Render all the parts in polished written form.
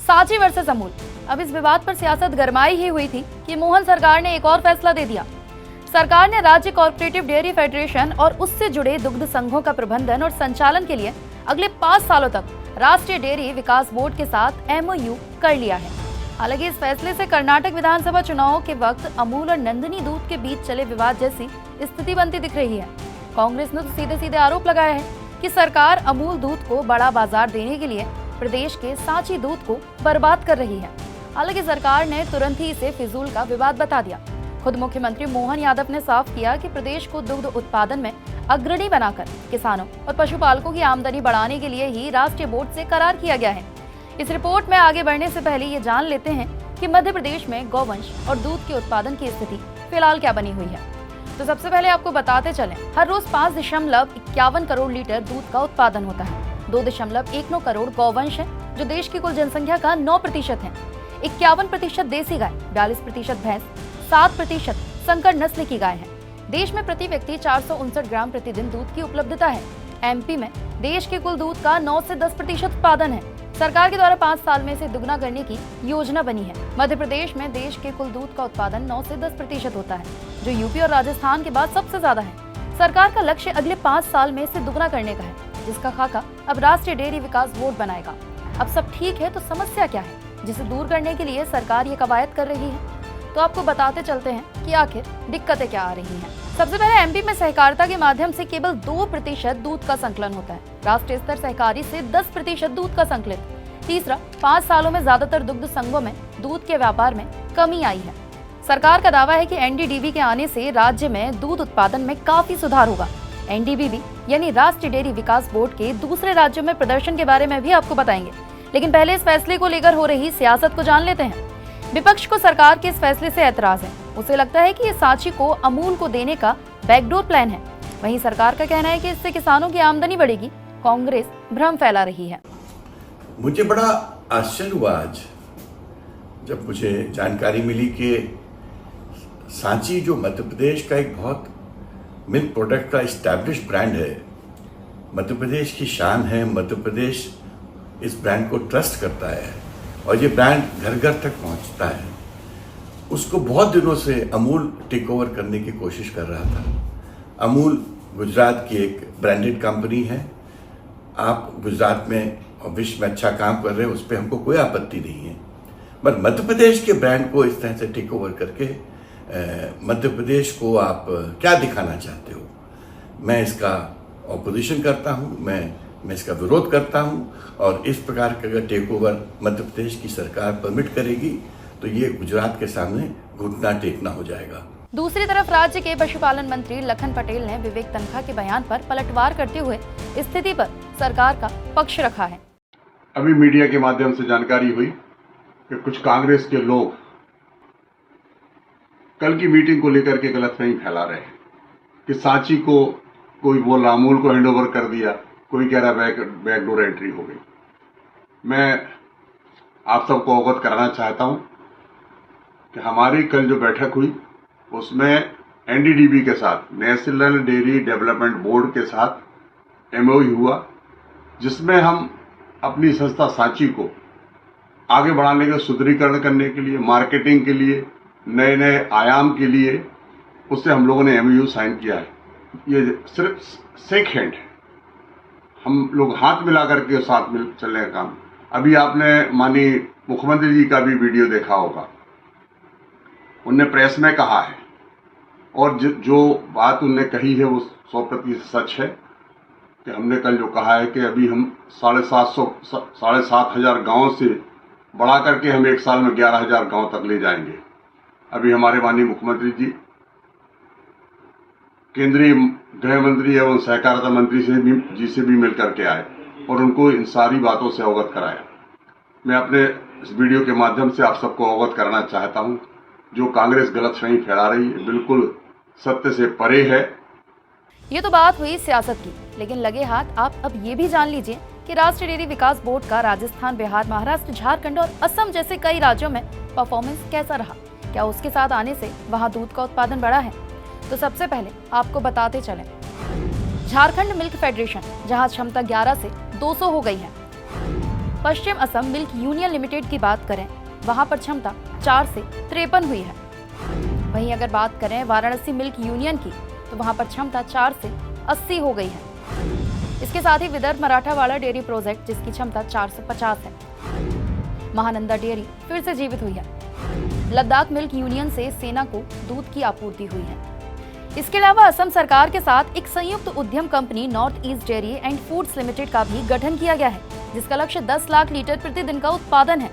Sanchi versus Amul. अब इस विवाद पर सियासत गरमाई ही हुई थी कि मोहन सरकार ने एक और फैसला दे दिया। सरकार ने राज्य कोऑपरेटिव डेयरी फेडरेशन और उससे जुड़े दुग्ध संघों का प्रबंधन और संचालन के लिए अगले 5 सालों तक राष्ट्रीय डेयरी विकास बोर्ड के साथ MOU कर लिया है। हालांकि इस फैसले से कर्नाटक विधानसभा चुनावों के वक्त अमूल और नंदिनी दूध के बीच चले विवाद जैसी स्थिति बनती दिख रही है। कांग्रेस ने तो सीधे सीधे आरोप लगाया है कि सरकार अमूल दूध को बड़ा बाजार देने के लिए प्रदेश के सांची दूध को बर्बाद कर रही है। हालांकि सरकार ने तुरंत ही इसे फिजूल का विवाद बता दिया। खुद मुख्यमंत्री मोहन यादव ने साफ किया कि प्रदेश को दुग्ध उत्पादन में अग्रणी बनाकर किसानों और पशुपालकों की आमदनी बढ़ाने के लिए ही राष्ट्रीय बोर्ड से करार किया गया है। इस रिपोर्ट में आगे बढ़ने से पहले ये जान लेते हैं कि मध्य प्रदेश में गौवंश और दूध के उत्पादन की स्थिति फिलहाल क्या बनी हुई है। तो सबसे पहले आपको बताते चलें, हर रोज 5.51 करोड़ लीटर दूध का उत्पादन होता है। 2.19 करोड़ गौवंश है जो देश की कुल जनसंख्या का 9% है। 51% देसी गाय, 42% भैंस, 7% संकर नस्ल की गाय है। देश में प्रति व्यक्ति 459 ग्राम प्रतिदिन दूध की उपलब्धता है। MP में देश के कुल दूध का 9 से 10% उत्पादन है। सरकार के द्वारा 5 साल में इसे दुगना करने की योजना बनी है। मध्य प्रदेश में देश के कुल दूध का उत्पादन 9 से 10% होता है, जो यूपी और राजस्थान के बाद सबसे ज्यादा है। सरकार का लक्ष्य अगले 5 साल में इसे दुगना करने का है, जिसका खाका अब राष्ट्रीय डेयरी विकास बोर्ड बनाएगा। अब सब ठीक है तो समस्या क्या है जिसे दूर करने के लिए सरकार ये कवायद कर रही है? तो आपको बताते चलते हैं कि आखिर दिक्कतें क्या आ रही हैं। सबसे पहले MP में सहकारिता के माध्यम से केवल 2% दूध का संकलन होता है। राष्ट्रीय स्तर सहकारी से 10% दूध का संकलित। तीसरा, 5 सालों में ज्यादातर दुग्ध संघों में दूध के व्यापार में कमी आई है। सरकार का दावा है कि NDDB के आने से राज्य में दूध उत्पादन में काफी सुधार होगा। NDDB यानी राष्ट्रीय डेयरी विकास बोर्ड के दूसरे राज्यों में प्रदर्शन के बारे में भी आपको बताएंगे, लेकिन पहले इस फैसले को लेकर हो रही सियासत को जान लेते हैं। विपक्ष को सरकार के इस फैसले से ऐतराज है। उसे लगता है कि ये सांची को अमूल को देने का बैकडोर प्लान है। वहीं सरकार का कहना है कि इससे किसानों की आमदनी बढ़ेगी। कांग्रेस भ्रम फैला रही है। मुझे बड़ा आश्चर्य हुआ आज जब मुझे जानकारी मिली कि सांची जो मध्य प्रदेश का एक बहुत मिल्क प्रोडक्ट का एस्टैब्लिश ब्रांड है, मध्य प्रदेश की शान है, मध्य प्रदेश इस ब्रांड को ट्रस्ट करता है और ये ब्रांड घर घर तक पहुंचता है। उसको बहुत दिनों से अमूल टेक ओवर करने की कोशिश कर रहा था। अमूल गुजरात की एक ब्रांडेड कंपनी है। आप गुजरात में और विश्व में अच्छा काम कर रहे हैं, उस पर हमको कोई आपत्ति नहीं है, पर मध्य प्रदेश के ब्रांड को इस तरह से टेक ओवर करके मध्य प्रदेश को आप क्या दिखाना चाहते हो? मैं इसका ऑपोजिशन करता हूँ, मैं इसका विरोध करता हूँ और इस प्रकार का अगर टेक ओवर मध्य प्रदेश की सरकार परमिट करेगी तो ये गुजरात के सामने घुटना टेकना हो जाएगा। दूसरी तरफ राज्य के पशुपालन मंत्री लखन पटेल ने विवेक तनखा के बयान पर पलटवार करते हुए स्थिति पर सरकार का पक्ष रखा है। अभी मीडिया के माध्यम से जानकारी हुई कि कुछ कांग्रेस के लोग कल की मीटिंग को लेकर के गलतफहमी फैला रहे हैं कि सांची को कोई बोला अमूल को हैंडओवर कर दिया, कोई कह रहा बैकडोर एंट्री हो गई। मैं आप सबको अवगत कराना चाहता हूं कि हमारी कल जो बैठक हुई उसमें NDDB के साथ, नेशनल डेयरी डेवलपमेंट बोर्ड के साथ MOU हुआ, जिसमें हम अपनी संस्था सांची को आगे बढ़ाने के सुदृढ़ीकरण करने के लिए, मार्केटिंग के लिए, नए नए आयाम के लिए उससे हम लोगों ने MOU साइन किया है। ये सिर्फ शेक हैंड है, हम लोग हाथ मिला करके साथ मिल चलने का काम। अभी आपने माननीय मुख्यमंत्री जी का भी वीडियो देखा होगा, उनने प्रेस में कहा है और जो बात उनने कही है वो 100% सच है कि हमने कल जो कहा है कि अभी हम 7,500 गाँव से बढ़ा करके हम एक साल में 11,000 गाँव तक ले जाएंगे। अभी हमारे माननीय मुख्यमंत्री जी केंद्रीय गृह मंत्री एवं सहकारिता मंत्री से भी मिल करके आए और उनको इन सारी बातों से अवगत कराया। मैं अपने इस वीडियो के माध्यम से आप सबको अवगत कराना चाहता हूं, जो कांग्रेस गलतफहमी फैला रही है बिल्कुल सत्य से परे है। ये तो बात हुई सियासत की, लेकिन लगे हाथ आप अब ये भी जान लीजिए कि राष्ट्रीय डेयरी विकास बोर्ड का राजस्थान, बिहार, महाराष्ट्र, झारखंड और असम जैसे कई राज्यों में परफॉर्मेंस कैसा रहा। क्या उसके साथ आने से वहां दूध का उत्पादन बढ़ा है? तो सबसे पहले आपको बताते चलें, झारखंड मिल्क फेडरेशन जहां क्षमता 11 से 200 हो गई है। पश्चिम असम मिल्क यूनियन लिमिटेड की बात करें, वहां पर क्षमता 4 से 53 हुई है। वहीं अगर बात करें वाराणसी मिल्क यूनियन की, तो वहां पर क्षमता 4 से 80 हो गई है। इसके साथ ही विदर्भ मराठावाड़ा डेयरी प्रोजेक्ट, जिसकी क्षमता 450 है। महानंदा डेयरी फिर से जीवित हुई है। लद्दाख मिल्क यूनियन से सेना को दूध की आपूर्ति हुई है। इसके अलावा असम सरकार के साथ एक संयुक्त उद्यम company north east dairy and foods limited का भी गठन किया गया है, जिसका लक्ष्य 10 लाख लीटर प्रतिदिन का उत्पादन है।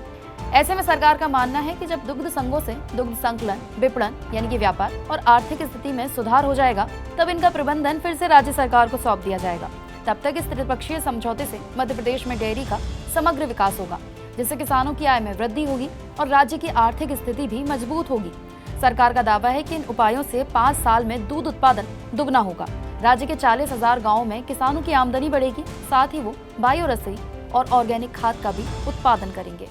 ऐसे में सरकार का मानना है कि जब दुग्ध संघों से दुग्ध संकलन, विपणन यानी कि व्यापार और आर्थिक स्थिति में सुधार हो जाएगा, तब इनका प्रबंधन फिर से राज्य सरकार को सौंप दिया जाएगा। तब तक इस त्रिपक्षीय समझौते से मध्य प्रदेश में डेयरी का समग्र विकास होगा, जिससे किसानों की आय में वृद्धि होगी और राज्य की आर्थिक स्थिति भी मजबूत होगी। सरकार का दावा है कि इन उपायों से 5 साल में दूध उत्पादन दुगना होगा। राज्य के 40,000 गाँवों में किसानों की आमदनी बढ़ेगी, साथ ही वो बायो रसोई और ऑर्गेनिक खाद का भी उत्पादन करेंगे।